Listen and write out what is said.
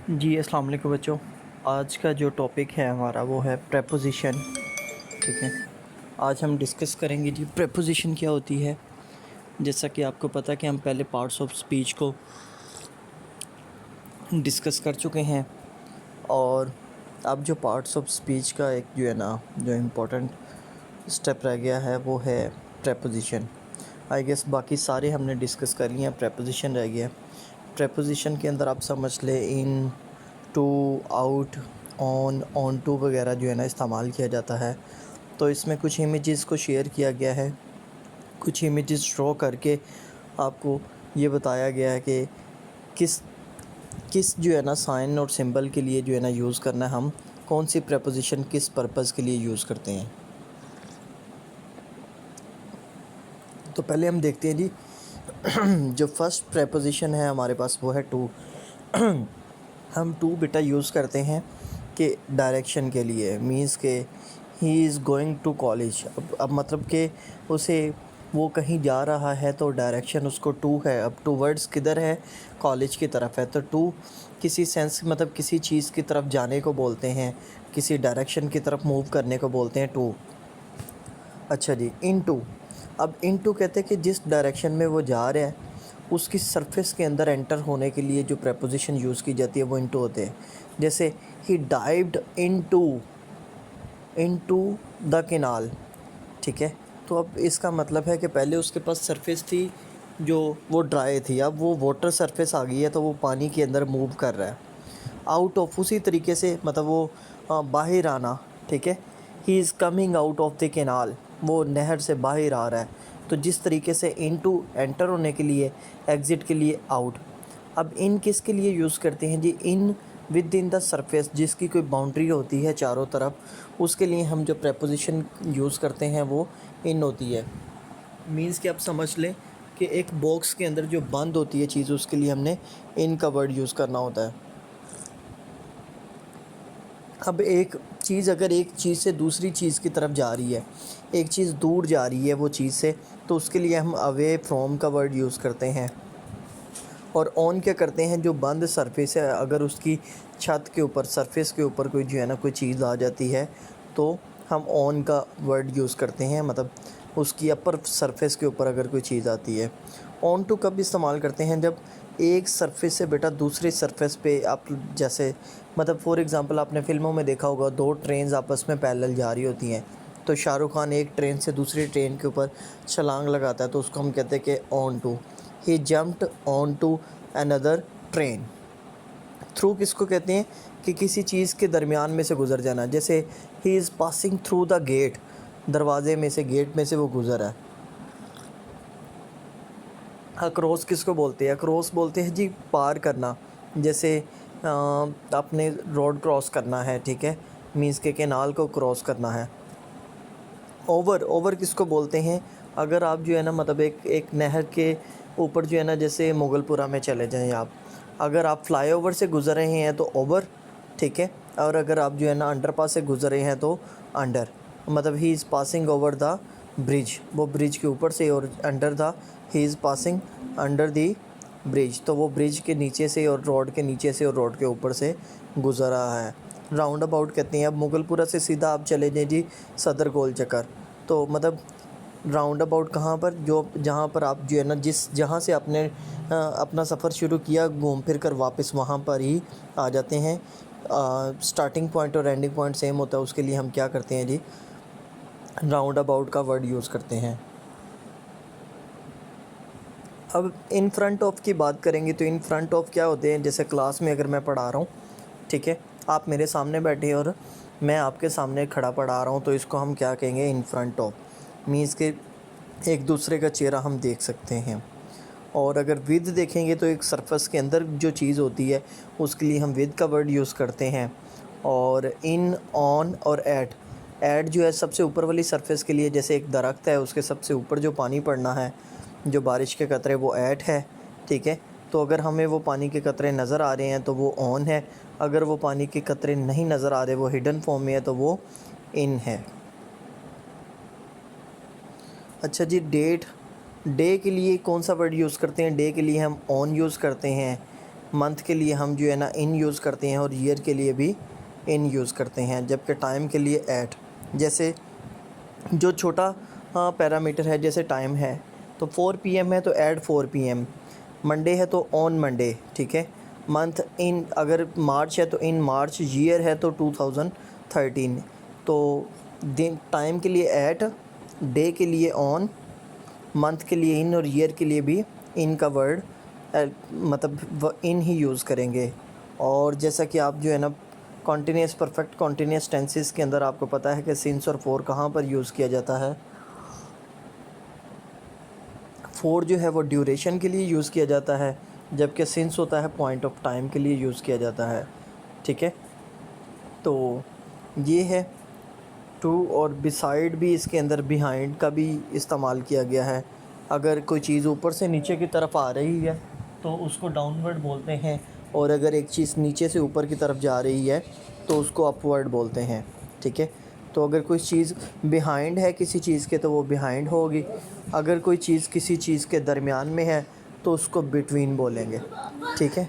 जी अस्सलाम वालेकुम बच्चों। आज का जो टॉपिक है हमारा वो है प्रेपोज़िशन। ठीक है, आज हम डिस्कस करेंगे जी प्रेपोज़िशन क्या होती है। जैसा कि आपको पता है कि हम पहले पार्ट्स ऑफ स्पीच को डिस्कस कर चुके हैं, और अब जो पार्ट्स ऑफ स्पीच का एक जो है ना जो इम्पोर्टेंट स्टेप रह गया है वो है प्रेपोज़िशन। आई गेस बाकी सारे हमने डिस्कस कर लिए हैं, प्रेपोज़िशन रह गया। प्रेपोज़िशन के अंदर आप समझ ले इन, टू, आउट, ऑन टू वगैरह जो है ना इस्तेमाल किया जाता है। तो इसमें कुछ इमेजेस को शेयर किया गया है, कुछ इमेजेस ड्रॉ करके आपको ये बताया गया है कि किस किस जो है ना साइन और सिंबल के लिए जो है ना यूज़ करना है, हम कौन सी प्रेपोज़िशन किस पर्पज़ के लिए यूज़ करते हैं। तो पहले हम देखते हैं जी जो फर्स्ट प्रेपोज़िशन है हमारे पास वो है टू। हम टू बेटा यूज़ करते हैं कि डायरेक्शन के लिए, मीन्स के he is going to college. अब मतलब कि उसे वो कहीं जा रहा है तो डायरेक्शन उसको टू है। अब टूवर्ड्स किधर है, कॉलेज की तरफ है। तो टू किसी सेंस मतलब किसी चीज़ की तरफ जाने को बोलते हैं, किसी डायरेक्शन की तरफ मूव करने को बोलते हैं टू। अच्छा जी, इन टू। अब इन टू कहते हैं कि जिस डायरेक्शन में वो जा रहा है उसकी सरफेस के अंदर एंटर होने के लिए जो प्रेपोजिशन यूज़ की जाती है वो इनटू होते हैं। जैसे ही डाइव्ड इनटू द केनाल। ठीक है, तो अब इसका मतलब है कि पहले उसके पास सरफेस थी जो वो ड्राई थी, अब वो वाटर सरफेस आ गई है तो वो पानी के अंदर मूव कर रहा है। आउट ऑफ, उसी तरीके से मतलब वो बाहर आना। ठीक है, he is coming out of the canal, वो नहर से बाहर आ रहा है। तो जिस तरीके से इनटू एंटर होने के लिए, एग्ज़िट के लिए आउट। अब इन किसके लिए यूज़ करते हैं जी, in with in the surface, जिसकी कोई बाउंड्री होती है चारों तरफ, उसके लिए हम जो प्रेपोजिशन यूज़ करते हैं वो इन होती है। मीन्स कि आप समझ लें कि एक बॉक्स के अंदर जो बंद होती है चीज़, उसके लिए हमने इन का वर्ड यूज़ करना होता है। अब एक चीज़ अगर एक चीज़ से दूसरी चीज़ की तरफ जा रही है, एक चीज़ दूर जा रही है वो चीज़ से, तो उसके लिए हम अवे फ्रॉम का वर्ड यूज़ करते हैं। और ऑन क्या करते हैं, जो बंद सरफेस है अगर उसकी छत के ऊपर, सरफेस के ऊपर कोई जो है ना कोई चीज़ आ जाती है तो हम ऑन का वर्ड यूज़ करते हैं, मतलब उसकी अपर सरफेस के ऊपर अगर कोई चीज़ आती है। ऑन टू कब इस्तेमाल करते हैं, जब एक सरफेस से बेटा दूसरे सरफेस पे आप, जैसे मतलब फॉर एग्ज़ाम्पल आपने फ़िल्मों में देखा होगा दो ट्रेन्स आपस में पैरेलल जा रही होती हैं, तो शाहरुख़ खान एक ट्रेन से दूसरी ट्रेन के ऊपर छलांग लगाता है तो उसको हम कहते हैं कि on to. He jumped on to another train. Through किसको कहते हैं कि किसी चीज़ के दरमियान में से गुज़र जाना। जैसे he is passing through the gate, दरवाजे में से, गेट में से वो गुज़र है। अक्रॉस किसको बोलते हैं, अक्रॉस बोलते हैं जी पार करना। जैसे आपने रोड क्रॉस करना है, ठीक है, मीन्स के कैनाल को क्रॉस करना है। ओवर, ओवर किसको बोलते हैं, अगर आप जो है ना मतलब एक नहर के ऊपर जो है ना, जैसे मुगलपुरा में चले जाएं आप, अगर आप फ्लाईओवर से गुज़र रहे हैं तो ओवर। ठीक है, और अगर आप जो है ना अंडरपास से गुज़र रहे हैं तो अंडर। मतलब ही is passing over the bridge, वो ब्रिज के ऊपर से, और under the, he is passing under the bridge, तो वो ब्रिज के नीचे से और रोड के नीचे से और रोड के ऊपर से गुज़र रहा है। राउंड अबाउट कहते हैं। अब मुगलपुरा से सीधा आप चले जाएं जी सदर गोल चक्कर, तो मतलब राउंड अबाउट कहाँ पर, जो जहाँ पर आप जो है ना जहाँ से आपने अपना सफ़र शुरू किया, घूम फिर कर वापस वहाँ पर ही आ जाते हैं। स्टार्टिंग पॉइंट और एंडिंग पॉइंट सेम होता है, उसके लिए हम क्या करते हैं जी, राउंड अबाउट का वर्ड यूज़ करते हैं। अब इन फ्रंट ऑफ की बात करेंगे तो इन फ्रंट ऑफ क्या होते हैं, जैसे क्लास में अगर मैं पढ़ा रहा हूँ, ठीक है, आप मेरे सामने बैठे और मैं आपके सामने खड़ा पढ़ा रहा हूँ, तो इसको हम क्या कहेंगे, इन फ्रंट ऑफ। मीन्स के एक दूसरे का चेहरा हम देख सकते हैं। और अगर विद देखेंगे तो एक सरफेस के अंदर जो चीज़ होती है उसके लिए हम विद का वर्ड यूज़ करते हैं। और इन, ऑन और एट जो है सबसे ऊपर वाली सरफेस के लिए, जैसे एक दरख्त है उसके सबसे ऊपर जो पानी पड़ना है, जो बारिश के कतरे, वो एट है। ठीक है, तो अगर हमें वो पानी के कतरे नज़र आ रहे हैं तो वो ऑन है, अगर वो पानी के कतरे नहीं नज़र आ रहे, वो हिडन फॉर्म में है, तो वो इन है। अच्छा जी, डेट, डे के लिए कौन सा वर्ड यूज़ करते हैं, डे के लिए हम ऑन यूज़ करते हैं। मंथ के लिए हम जो है ना इन यूज़ करते हैं और ईयर के लिए भी इन यूज़ करते हैं, जबकि टाइम के लिए एट। जैसे जो छोटा पैरामीटर है, जैसे टाइम है तो 4 PM है तो ऐड 4 PM, मंडे है तो ऑन मंडे, ठीक है। मंथ इन, अगर मार्च है तो इन मार्च, ईयर है तो 2013। तो दिन टाइम के लिए ऐट, डे के लिए ऑन, मंथ के लिए इन और ईयर के लिए भी इन का वर्ड मतलब इन ही यूज़ करेंगे। और जैसा कि आप जो है ना कॉन्टीन्यूस परफेक्ट कॉन्टीन्यूस टेंसेस के अंदर आपको पता है कि सिंस और फॉर कहाँ पर यूज़ किया जाता है। फॉर जो है वो ड्यूरेशन के लिए यूज़ किया जाता है, जबकि सिंस होता है पॉइंट ऑफ टाइम के लिए यूज़ किया जाता है, ठीक है। तो ये है टू, और बिसाइड भी इसके अंदर बिहाइंड का भी इस्तेमाल किया गया है। अगर कोई चीज़ ऊपर से नीचे की तरफ आ रही है तो उसको डाउनवर्ड बोलते हैं, और अगर एक चीज़ नीचे से ऊपर की तरफ जा रही है तो उसको अपवर्ड बोलते हैं, ठीक है। तो अगर कोई चीज़ बिहाइंड है किसी चीज़ के तो वो बिहाइंड होगी, अगर कोई चीज़ किसी चीज़ के दरमियान में है तो उसको बिटवीन बोलेंगे, ठीक है।